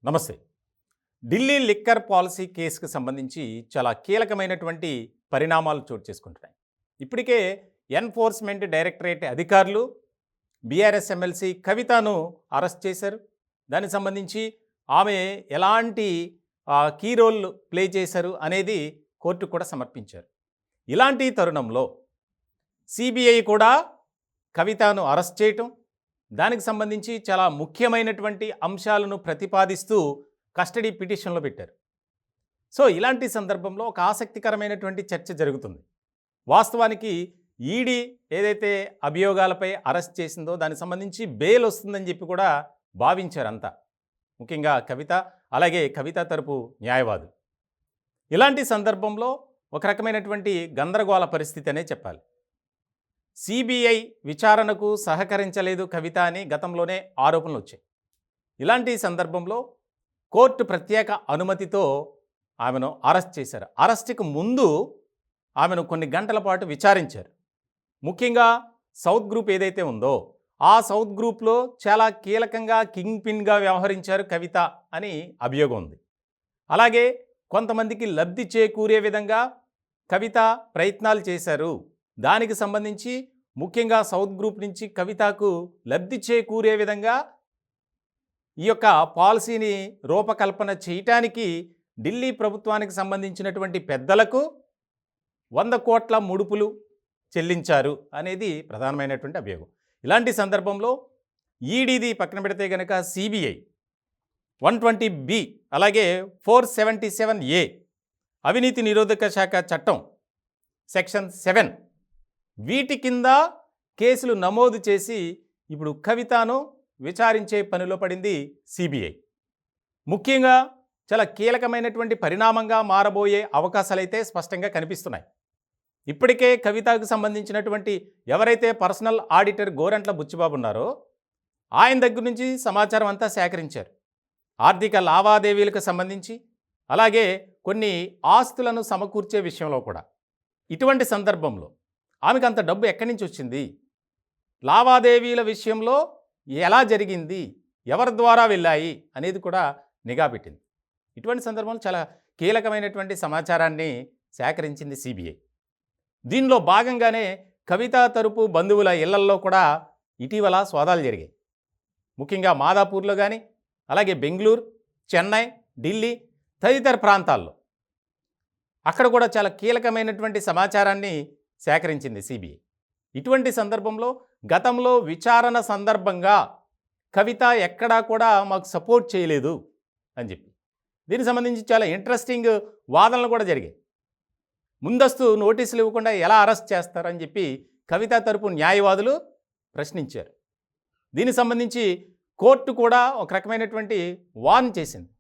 నమస్తే. Delhi liquor policy కేసుకు సంబంధించి చాలా కీలకమైనటువంటి పరిణామాలు చోటు చేసుకుంటున్నాయి. ఇప్పటికే ఎన్ఫోర్స్మెంట్ డైరెక్టరేట్ అధికారులు బీఆర్ఎస్ ఎమ్మెల్సీ కవితను అరెస్ట్ చేశారు. దానికి సంబంధించి ఆమె ఎలాంటి కీ రోల్ ప్లే చేశారు అనేది కోర్టుకు కూడా సమర్పించారు. ఇలాంటి తరుణంలో సిబిఐ కూడా కవితను అరెస్ట్ చేయటం, దానికి సంబంధించి చాలా ముఖ్యమైనటువంటి అంశాలను ప్రతిపాదిస్తూ కస్టడీ పిటిషన్లో పెట్టారు. సో ఇలాంటి సందర్భంలో ఒక ఆసక్తికరమైనటువంటి చర్చ జరుగుతుంది. వాస్తవానికి ఈడీ ఏదైతే అభియోగాలపై అరెస్ట్ చేసిందో దానికి సంబంధించి బెయిల్ వస్తుందని చెప్పి కూడా భావించారు అంతా, ముఖ్యంగా కవిత, అలాగే కవిత తరపు న్యాయవాదులు. ఇలాంటి సందర్భంలో ఒక రకమైనటువంటి గందరగోళ పరిస్థితి అనే చెప్పాలి. సిబిఐ విచారణకు సహకరించలేదు కవిత అని గతంలోనే ఆరోపణలు వచ్చాయి. ఇలాంటి సందర్భంలో కోర్టు ప్రత్యేక అనుమతితో ఆమెను అరెస్ట్ చేశారు. అరెస్ట్కి ముందు ఆమెను కొన్ని గంటల పాటు విచారించారు. ముఖ్యంగా సౌత్ గ్రూప్ ఏదైతే ఉందో ఆ సౌత్ గ్రూప్లో చాలా కీలకంగా కింగ్ పిన్గా వ్యవహరించారు కవిత అని అభియోగం ఉంది. అలాగే కొంతమందికి లబ్ధి చేకూరే విధంగా కవిత ప్రయత్నాలు చేశారు. దానికి సంబంధించి ముఖ్యంగా సౌత్ గ్రూప్ నుంచి కవితకు లబ్ధి చేకూరే విధంగా ఈ యొక్క పాలసీని రూపకల్పన చేయటానికి ఢిల్లీ ప్రభుత్వానికి సంబంధించినటువంటి పెద్దలకు 100 కోట్ల ముడుపులు చెల్లించారు అనేది ప్రధానమైనటువంటి అభియోగం. ఇలాంటి సందర్భంలో ఈడీది పక్కన పెడితే కనుక సిబిఐ 120B అలాగే 477A అవినీతి నిరోధక శాఖ చట్టం సెక్షన్ 7 వీటి కింద కేసులు నమోదు చేసి ఇప్పుడు కవితను విచారించే పనిలో పడింది సిబిఐ. ముఖ్యంగా చాలా కీలకమైనటువంటి పరిణామంగా మారబోయే అవకాశాలైతే స్పష్టంగా కనిపిస్తున్నాయి. ఇప్పటికే కవితకు సంబంధించినటువంటి ఎవరైతే పర్సనల్ ఆడిటర్ గోరంట్ల బుచ్చిబాబు ఉన్నారో ఆయన దగ్గర నుంచి సమాచారం అంతా సేకరించారు. ఆర్థిక లావాదేవీలకు సంబంధించి అలాగే కొన్ని ఆస్తులను సమకూర్చే విషయంలో కూడా. ఇటువంటి సందర్భంలో ఆమెకు అంత డబ్బు ఎక్కడి నుంచి వచ్చింది, లావాదేవీల విషయంలో ఎలా జరిగింది, ఎవరి ద్వారా వెళ్ళాయి అనేది కూడా నిఘా పెట్టింది. ఇటువంటి సందర్భంలో చాలా కీలకమైనటువంటి సమాచారాన్ని సేకరించింది సిబిఐ. దీనిలో భాగంగానే కవిత తరపు బంధువుల ఇళ్లల్లో కూడా ఇటీవల సోదాలు జరిగాయి. ముఖ్యంగా మాదాపూర్లో కానీ అలాగే బెంగళూరు, చెన్నై, ఢిల్లీ తదితర ప్రాంతాల్లో అక్కడ కూడా చాలా కీలకమైనటువంటి సమాచారాన్ని సేకరించింది సిబిఐ. ఇటువంటి సందర్భంలో గతంలో విచారణ సందర్భంగా కవిత ఎక్కడా కూడా మాకు సపోర్ట్ చేయలేదు అని చెప్పి దీనికి సంబంధించి చాలా ఇంట్రెస్టింగ్ వాదనలు కూడా జరిగాయి. ముందస్తు నోటీసులు ఇవ్వకుండా ఎలా అరెస్ట్ చేస్తారని చెప్పి కవిత తరపు న్యాయవాదులు ప్రశ్నించారు. దీనికి సంబంధించి కోర్టు కూడా ఒక రకమైనటువంటి వార్న్ చేసింది.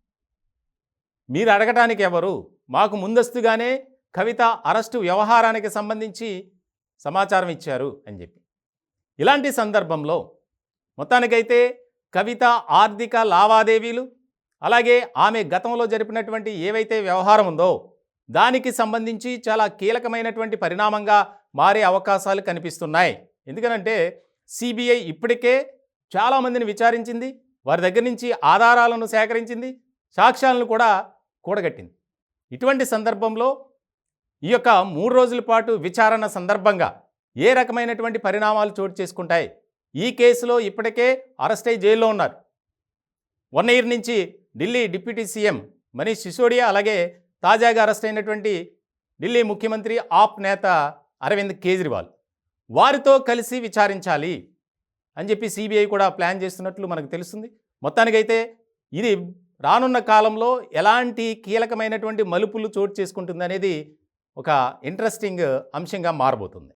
మీరు అడగటానికి ఎవరు, మాకు ముందస్తుగానే కవిత అరెస్టు వ్యవహారానికి సంబంధించి సమాచారం ఇచ్చారు అని చెప్పి. ఇలాంటి సందర్భంలో మొత్తానికైతే కవిత ఆర్థిక లావాదేవీలు అలాగే ఆమె గతంలో జరిపినటువంటి ఏవైతే వ్యవహారం ఉందో దానికి సంబంధించి చాలా కీలకమైనటువంటి పరిణామంగా మారే అవకాశాలు కనిపిస్తున్నాయి. ఎందుకనంటే సిబిఐ ఇప్పటికే చాలామందిని విచారించింది, వారి దగ్గర నుంచి ఆధారాలను సేకరించింది, సాక్ష్యాలను కూడా కూడగట్టింది. ఇటువంటి సందర్భంలో ఈ యొక్క 3 రోజుల పాటు విచారణ సందర్భంగా ఏ రకమైనటువంటి పరిణామాలు చోటు చేసుకుంటాయి. ఈ కేసులో ఇప్పటికే అరెస్ట్ అయి జైల్లో ఉన్నారు. 1 ఇయర్ నుంచి ఢిల్లీ డిప్యూటీ సీఎం మనీష్ సిసోడియా అలాగే తాజాగా అరెస్ట్ అయినటువంటి ఢిల్లీ ముఖ్యమంత్రి ఆప్ నేత అరవింద్ కేజ్రీవాల్ వారితో కలిసి విచారించాలి అని చెప్పి సిబిఐ కూడా ప్లాన్ చేస్తున్నట్లు మనకు తెలుస్తుంది. మొత్తానికైతే ఇది రానున్న కాలంలో ఎలాంటి కీలకమైనటువంటి మలుపులు చోటు చేసుకుంటుంది అనేది ఒక ఇంట్రెస్టింగ్ అంశంగా మారబోతుంది.